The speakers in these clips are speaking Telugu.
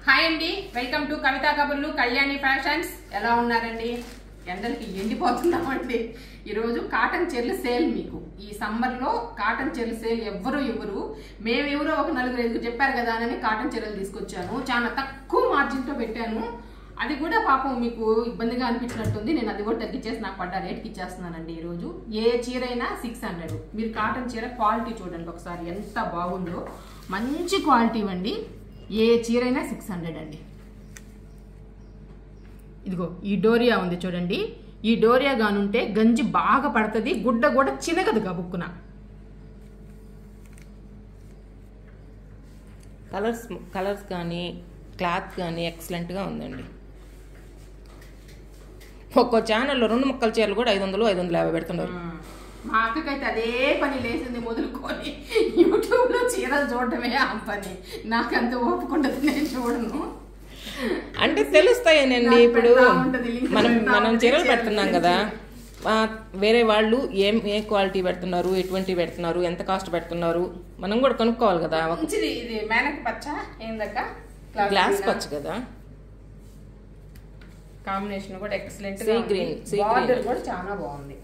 హాయ్ అండి, వెల్కమ్ టు కవితా కబుర్లు కళ్యాణి ఫ్యాషన్స్. ఎలా ఉన్నారండి? ఎండలకి ఎండిపోతున్నామండి. ఈరోజు కాటన్ చీరల సేల్. మీకు ఈ సమ్మర్లో కాటన్ చీరల సేల్ ఎవరు మేమెవరో ఒక 4-5 చెప్పారు కదా అని కాటన్ చీరలు తీసుకొచ్చాను. చాలా తక్కువ మార్జిన్తో పెట్టాను. అది కూడా పాపం మీకు ఇబ్బందిగా అనిపించినట్టుంది. నేను అది కూడా తగ్గించేసి నాకు పడ్డ రేట్కి ఇచ్చేస్తున్నానండి. ఈరోజు ఏ చీర అయినా 600. మీరు కాటన్ చీర క్వాలిటీ చూడండి ఒకసారి ఎంత బాగుందో. మంచి క్వాలిటీ అండి. ఏ చీర అయినా 600 అండి. ఇదిగో ఈ డోరియా ఉంది చూడండి. ఈ డోరియా గానుంటే గంజి బాగా పడుతుంది, గుడ్డ కూడా చినగదు గబుక్కున. కలర్స్ కానీ క్లాత్ కానీ ఎక్సలెంట్గా ఉందండి. ఒక్కో ఛానల్లో 2 ముక్కల చీరలు కూడా 500-550 పెడుతున్నారు. మా అక్కకైతే అదే పని లేసింది మొదలుకొని యూట్యూబ్లో చీరలు చూడటమే ఆ పని. నాకంత ఓపుకుంటుంది, నేను చూడను. అంటే తెలుస్తాయనండి. ఇప్పుడు మనం చీరలు పెడుతున్నాం కదా, వేరే వాళ్ళు ఏ క్వాలిటీ పెడుతున్నారు, ఎటువంటి పెడుతున్నారు, ఎంత కాస్ట్ పెడుతున్నారు, మనం కూడా కనుక్కోవాలి కదా. ఇది మేనక పచ్చ ఏందక్క, గ్లాస్ పచ్చ కదా, కాంబినేషన్ కూడా ఎక్సలెంట్. గ్రీన్ బార్డర్ కూడా చాలా బాగుంది.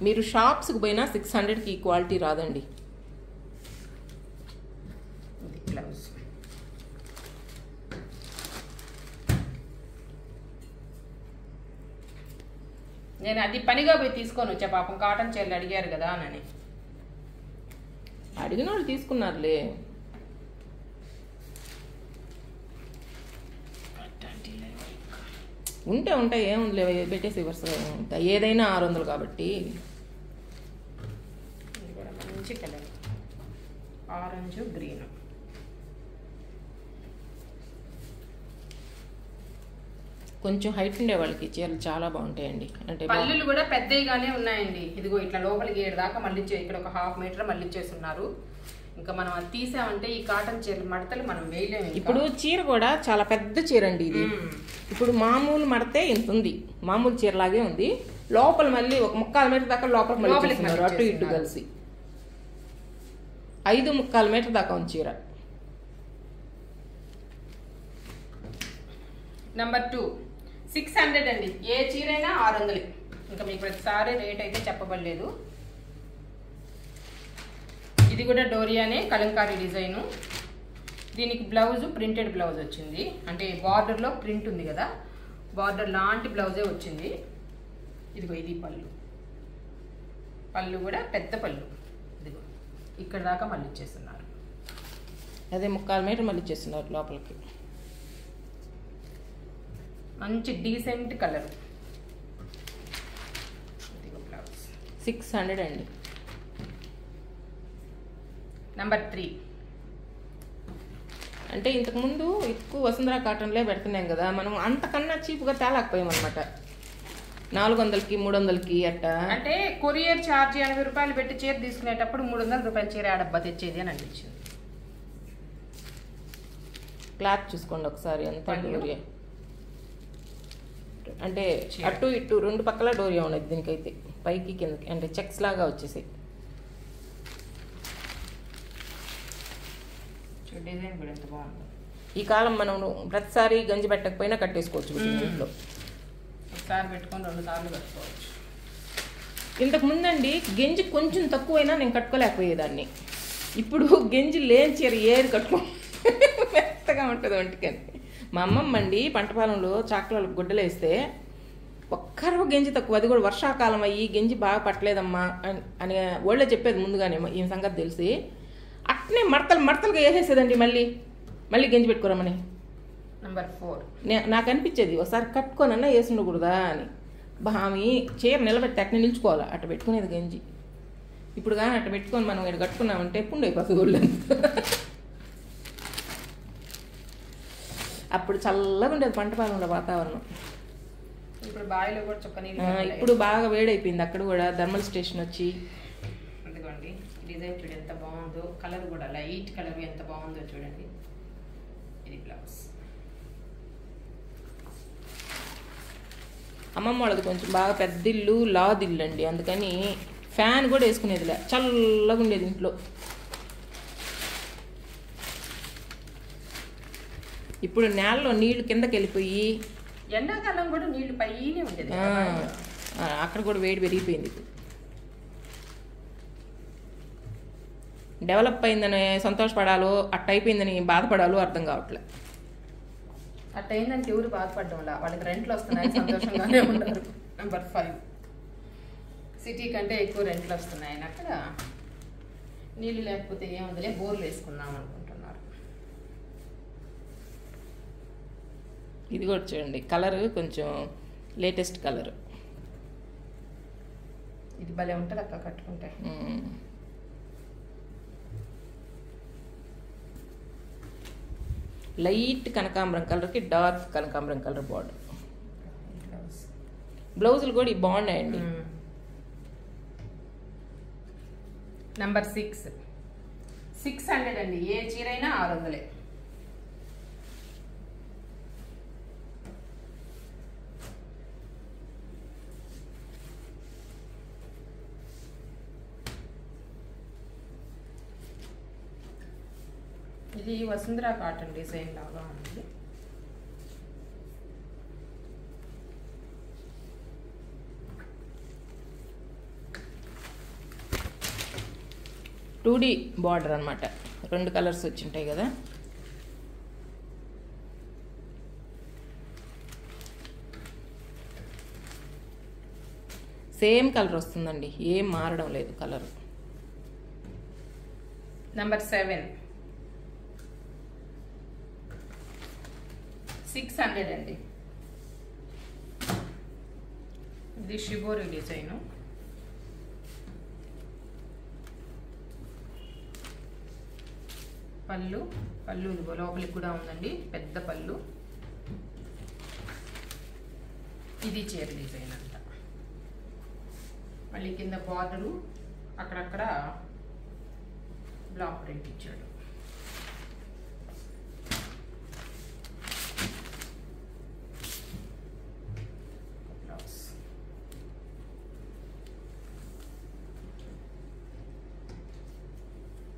మీరు షాప్స్కి పోయినా 600కి ఈ క్వాలిటీ రాదండి. బ్లౌజ్ నేను అది పనిగా పోయి తీసుకొని వచ్చా. పాపం కాటన్ చీరలు అడిగారు కదా అని. అడిగిన వాళ్ళు తీసుకున్నారులే. ఉంటాయి ఏముంది పెట్టేసి వరుసగా. ఏదైనా 600 కాబట్టి. ఇది కూడా మంచి కలర్, ఆరెంజ్ గ్రీన్. కొంచెం హైట్ ఉండే వాళ్ళకి చీరలు చాలా బాగుంటాయండి. అంటే పళ్ళులు కూడా పెద్దగానే ఉన్నాయండి. ఇదిగో ఇట్లా లోపలికి 7 దాకా మళ్ళీ ఇక్కడ ఒక 1/2 మీటర్ మళ్ళీ చేస్తున్నారు. ఇంకా మనం అది తీసామంటే ఈ కాటన్ చీరలు మడతలు మనం వేయలేము. ఇప్పుడు చీర కూడా చాలా పెద్ద చీర అండి ఇది. ఇప్పుడు మామూలు మడతే ఇంత ఉంది, మామూలు చీరలాగే ఉంది. లోపల మళ్ళీ ఒక 3/4 మీటర్ దాకా లోపల మళ్ళీ అటు ఇటు కలిసి 5-3/4 మీటర్ దాకా ఉంది చీర. నెంబర్ 2 600 అండి. ఏ చీర అయినా 600. ఇంకా మీకు ప్రతిసారి రేట్ అయితే చెప్పబడలేదు. ఇది కూడా డోరియానే, కలంకారీ డిజైను. దీనికి బ్లౌజ్ ప్రింటెడ్ బ్లౌజ్ వచ్చింది. అంటే బార్డర్లో ప్రింట్ ఉంది కదా, బార్డర్ లాంటి బ్లౌజే వచ్చింది. ఇదిగో ఇది పళ్ళు కూడా పెద్ద పళ్ళు. ఇదిగో ఇక్కడ దాకా మళ్ళీ ఇచ్చేస్తున్నారు. అదే 3/4 మీటర్ మళ్ళీ ఇచ్చేస్తున్నారు లోపలికి. మంచి డీసెంట్ కలర్. ఇదిగో బ్లౌజ్ 600 అండి. నెంబర్ 3 అంటే ఇంతకుముందు ఎక్కువ వసుంధర కాటన్లే పెడుతున్నాం కదా, మనం అంతకన్నా చీప్గా తేలేకపోయామన్నమాట. 400కి 300కి అట్టా. అంటే కొరియర్ ఛార్జ్ 80 రూపాయలు పెట్టి చీర తీసుకునేటప్పుడు 300 రూపాయల చీర ఆడబ్బా తెచ్చేది అని అనిపించింది. క్లాత్ చూసుకోండి ఒకసారి, ఎంత డోరియా. అంటే అటు ఇటు 2 పక్కల డోరియా ఉన్నది దీనికైతే, పైకి కిందకి అంటే చెక్స్ లాగా వచ్చేసి. డిజైన్ కూడా ఎంత బాగుంది. ఈ కాలం మనం ప్రతిసారి గంజి పెట్టకపోయినా కట్టేసుకోవచ్చు ఇంట్లో. ఒకసారి పెట్టుకొని 2 సార్లు కట్టుకోవచ్చు. ఇంతకు ముందండి గంజి కొంచెం తక్కువైనా నేను కట్టుకోలేకపోయేదాన్ని. ఇప్పుడు గంజి లేని చీర ఏది కట్టుకో మెత్తగా ఉంటుంది ఒంటికని. మా అమ్మమ్మ అండి పంటపాలెంలో చాకలకు గుడ్డలు వేస్తే ఒక్కరవ గంజి తక్కువ, అది కూడా వర్షాకాలం అయ్యి గంజి బాగా పట్టలేదమ్మా అని వాళ్ళే చెప్పేది ముందుగానే ఈ సంగతి తెలిసి. అట్నే మడతలుగా వేసేసేదండి మళ్ళీ గంజి పెట్టుకోరమ్మని. నెంబర్ 4 నాకు అనిపించేది ఒకసారి కట్టుకోనన్నా వేసి ఉండకూడదా అని. ఆమె చీర నిలబెట్టి అట్నే నిల్చుకోవాలి, అట్ట పెట్టుకునేది గంజి. ఇప్పుడు కానీ అట్ట పెట్టుకొని మనం ఇక్కడ కట్టుకున్నామంటే పుండు అయిపోతుంది ఒళ్ళు. అప్పుడు చల్లగా ఉండేది పంటపాలెంలో వాతావరణం. ఇప్పుడు బావిలో కూడా చొక్క నీళ్ళు. ఇప్పుడు బాగా వేడైపోయింది అక్కడ కూడా, థర్మల్ స్టేషన్ వచ్చి. ఇదిగోండి డిజైన్ చూడండి ఎంత బాగుందో, కలర్ కూడా లైట్ కలర్ ఎంత బాగుందో చూడండి. ఇది బ్లౌజ్. అమ్మమ్మ వాళ్ళది కొంచెం బాగా పెద్ద ఇల్లు, లాదిల్లు అండి, అందుకని ఫ్యాన్ కూడా వేసుకునేదిలే, చల్లగా ఉండేది ఇంట్లో. ఇప్పుడు నేలలో నీళ్లు కిందకి వెళ్ళిపోయి ఎండాకాలం కూడా నీళ్లు పైనే ఉండేది అక్కడ కూడా వేడి పెరిగిపోయింది. డెవలప్ అయిందని సంతోషపడాలో అట్ట అయిపోయిందని బాధపడాలో అర్థం కావట్లే. అట్ట అయిందంటే ఎవరు బాధపడడం వాళ్ళకి రెంట్లు వస్తున్నాయని సంతోషంగానే ఉన్నారు. నెంబర్ 5 సిటీ కంటే ఎక్కువ రెంట్లు వస్తున్నాయని అక్కడ నీళ్ళు లేకపోతే ఏముందిలే బోర్లు వేసుకుందాం అనుకుంటున్నారు. ఇది కూడా చూడండి, కలర్ కొంచెం లేటెస్ట్ కలర్. ఇది భలే ఉంటుంది అక్క కట్టుకుంటే. లైట్ కనకాంబరం కలర్కి డార్క్ కనకాంబరం కలర్ బార్డర్. బ్లౌజులు కూడా బాగున్నాయండి. నెంబర్ 6 600 అండి. ఏ చీర అయినా 600. ఇది వసుంధరా కాటన్ డిజైన్ లాగా ఉంది. టూడీ బార్డర్ అనమాట, 2 కలర్స్ వచ్చింటాయి కదా. సేమ్ కలర్ వస్తుందండి, ఏం మారడం లేదు కలర్. నెంబర్ 7 600 అండి. ఇది షిబోరి డిజైను. పళ్ళు ఇదిగో లోపలికి కూడా ఉందండి, పెద్ద పళ్ళు. ఇది చీర డిజైన్ అంట. మళ్ళీ కింద బార్డరు అక్కడక్కడ బ్లాక్ ప్రింట్ ఇచ్చాడు.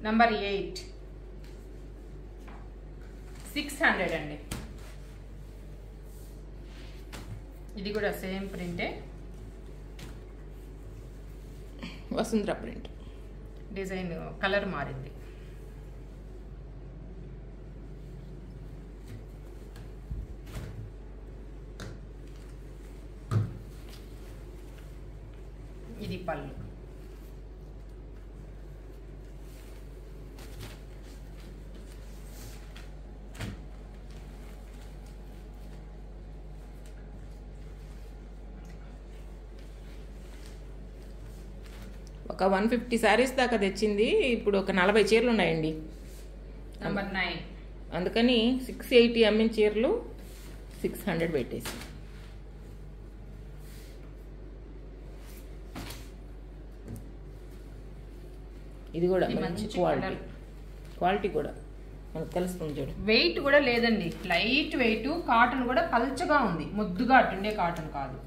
నెంబర్ 8 600 అండి. ఇది కూడా సేమ్ ప్రింటే, వసుంధర ప్రింట్. డిజైన్ కలర్ మారింది. ఇది పళ్ళు. ఒక 150 శారీస్ దాకా తెచ్చింది. ఇప్పుడు ఒక 40 చీరలు ఉన్నాయండి. నెంబర్ 9 అందుకని 680 అమ్మిన చీరలు 600 పెట్టేసి. ఇది కూడా మంచి క్వాలిటీ కూడా మనకు తెలుస్తుంది చూడు. వెయిట్ కూడా లేదండి, లైట్ వెయిట్. కాటన్ కూడా పల్చగా ఉంది, ముద్దుగా అట్టుండే కాటన్ కాదు.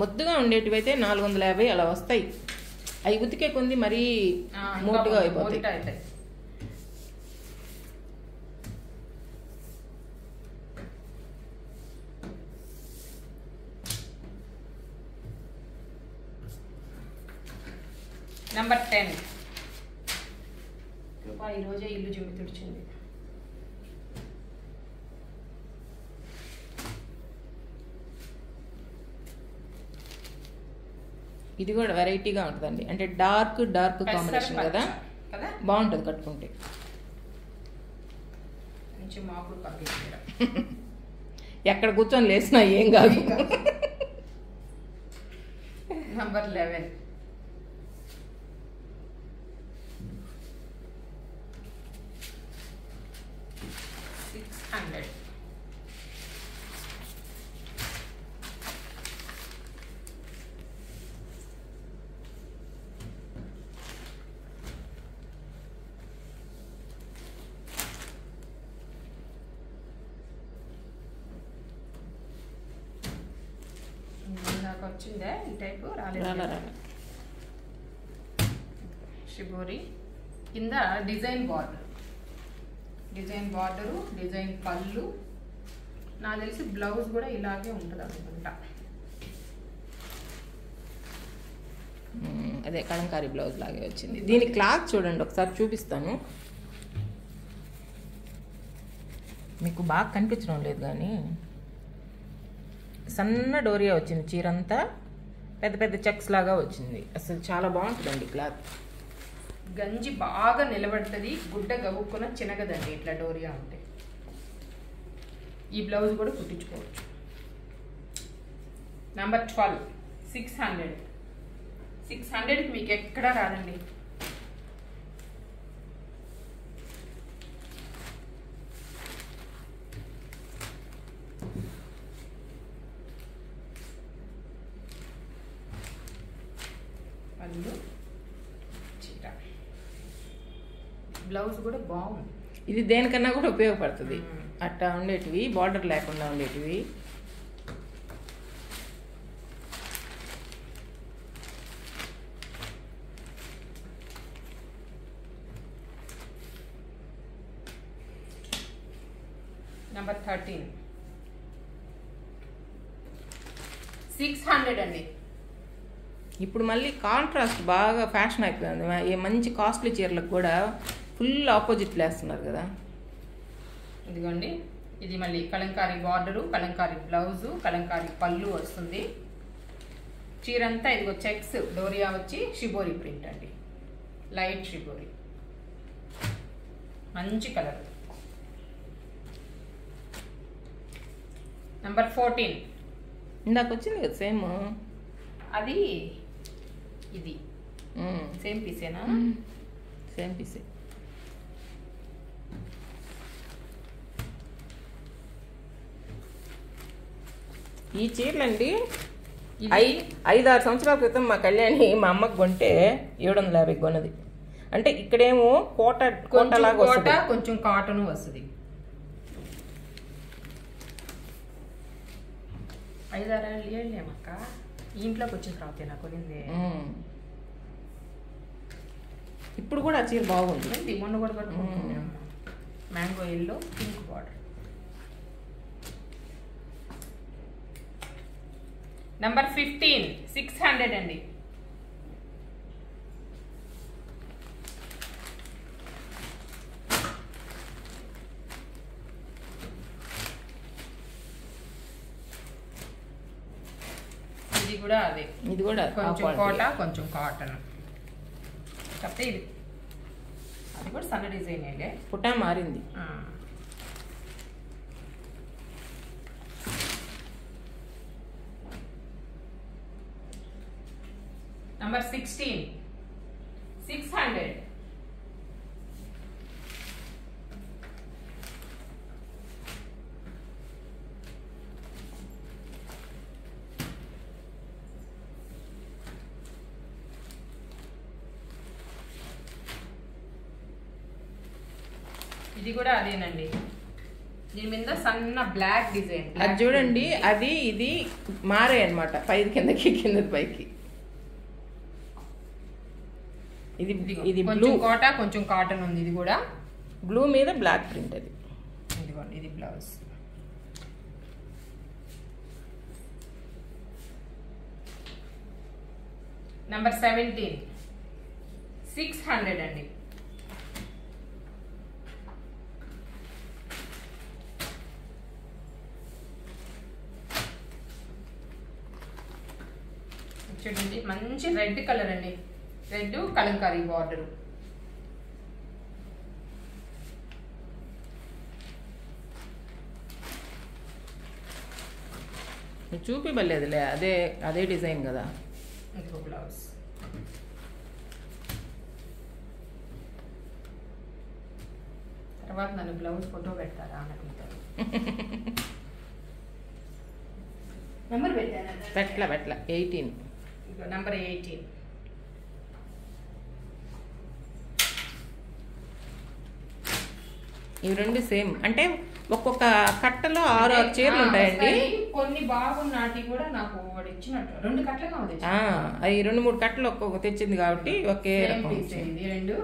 ముద్దుగా ఉండేటివైతే 450 అలా వస్తాయి. అవి ఉతికే కొంది మరీ మోటుగా అయిపోతాయి. నెంబర్ 10 ఈరోజే ఇల్లు జిమ్మి తుడిచింది. ఇది కూడా వెరైటీగా ఉంటుందండి, అంటే డార్క్ కాంబినేషన్ కదా, బాగుంటుంది కట్టుకుంటే. ఎక్కడ కూర్చొని లేసినా ఏం కాదు. నంబర్ 11 600. నాకు వచ్చిందే ఈ టైపు, రాలేదు. షిబోరి కింద design border. Design border, design పళ్ళు. నాకు తెలిసి బ్లౌజ్ కూడా ఇలాగే ఉంటుంది అనుకుంటా. అదే కలంకారీ బ్లౌజ్ లాగే వచ్చింది. దీని క్లాత్ చూడండి, ఒకసారి చూపిస్తాను. మీకు బాగా కనిపించడం లేదు కానీ సన్న డోరియా వచ్చింది. చీరంతా పెద్ద పెద్ద చెక్స్ లాగా వచ్చింది. అసలు చాలా బాగుంటుందండి క్లాత్. గంజి బాగా నిలబడుతుంది, గుడ్డ గబుక్కున చినగదండి ఇట్లా డోరియా ఉంటే. ఈ బ్లౌజ్ కూడా కుట్టించుకోవచ్చు. నంబర్ 12 600. 600కి మీకు ఎక్కడా రాదండి. పళ్ళు, చీర, బ్లౌజ్ కూడా బాగుంది. ఇది దేనికన్నా కూడా ఉపయోగపడుతుంది. అట్టా ఉండేటివి, బార్డర్ లేకుండా ఉండేటివి. నంబర్ 13 600 అండి. ఇప్పుడు మళ్ళీ కాంట్రాస్ట్ బాగా ఫ్యాషన్ అయిపోయింది. ఈ మంచి కాస్ట్లీ చీరలకు కూడా ఫుల్ ఆపోజిట్ వేస్తున్నారు కదా. ఇదిగోండి, ఇది మళ్ళీ కలంకారీ బార్డరు, కలంకారీ బ్లౌజు, కలంకారీ పళ్ళు వస్తుంది. చీరంతా ఇదిగో చెక్స్ డోరియా వచ్చి షిబోరి ప్రింట్ అండి, లైట్ షిబోరి, మంచి కలర్. నంబర్ 14 ఇందాక వచ్చింది కదా సేమ్. అది ఇది సేమ్ పీసేనా? సేమ్ పీసే. ఈ చీరలండి 5-6 సంవత్సరాల క్రితం మా కళ్యాణి మా అమ్మకు కొంటే 750 కొన్నది. అంటే ఇక్కడేమో కోటలాగా వస్తుంది, కొంచెం కాటన్ వస్తుంది. 5-6 ఏళ్ళేమక్క ఇంట్లోకి వచ్చిన తర్వాత నాకు కొనింది. ఇప్పుడు కూడా ఆ చీర బాగుంది. మొన్న కూడా కట్టుకుంటున్నాం. Mango yellow, pink border. Number 15 600 అండి. ఇది కూడా అదే, ఇది కూడా కొంచెం కోట కొంచెం కాటన్. కాకపోతే ఇది అది కూడా సన్న డిజైన్. పుటా మారింది. నంబర్ 16 600. ఇది కూడా అదేనండి. దీని మీద సన్న బ్లాక్ డిజైన్. అది చూడండి, అది ఇది మారే అనమాట. పైది కిందకి, కిందకి పైకి. ఇది ఇది బ్లూ కోట కొంచెం కాటన్ ఉంది. ఇది కూడా బ్లూ మీద బ్లాక్ ప్రింట్. అది ఇదిగోండి, ఇది బ్లౌజ్. నంబర్ 17 600 అండి. చూడండి, మంచి రెడ్ కలర్ అండి. Red kalamkari border. చూపివ్వలేదులే, అదే అదే డిజైన్ కదా. ఇంకో బ్లౌజ్. తర్వాత నన్ను బ్లౌజ్ ఫోటో పెడతారా అనుకుంటారు. నెంబర్ పెట్టాను. పెట్ల 18. నంబర్ 18. ఇవి రెండు సేమ్. అంటే ఒక్కొక్క కట్టలో 6 చీరలు ఉంటాయండి. కొన్ని బాగున్నాటి కూడా నాకు వాడు ఇచ్చినట్టు 2 కట్టలు కావాలి. అవి 2-3 కట్టలు ఒక్కొక్క తెచ్చింది కాబట్టి ఒకే రకం. ఇది 2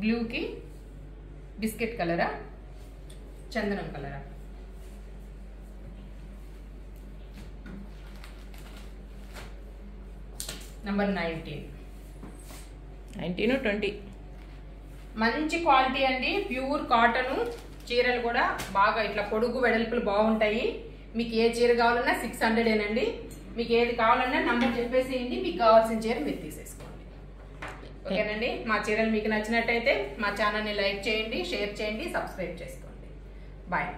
బ్లూకి బిస్కెట్ కలరా, చందనం కలరా? నంబర్ 19, 20. మంచి క్వాలిటీ అండి, ప్యూర్ కాటన్ చీరలు కూడా బాగా ఇట్లా పొడుగు వెడల్పులు బాగుంటాయి. మీకు ఏ చీర కావాలన్నా 600 మీకు ఏది కావాలన్నా నంబర్ చెప్పేసేయండి, మీకు కావాల్సిన చీర మీరు తీసేసుకోండి. ఓకేనండి. మా చీరలు మీకు నచ్చినట్టయితే మా ఛానల్ని లైక్ చేయండి, షేర్ చేయండి, సబ్స్క్రైబ్ చేసుకోండి. బాయ్.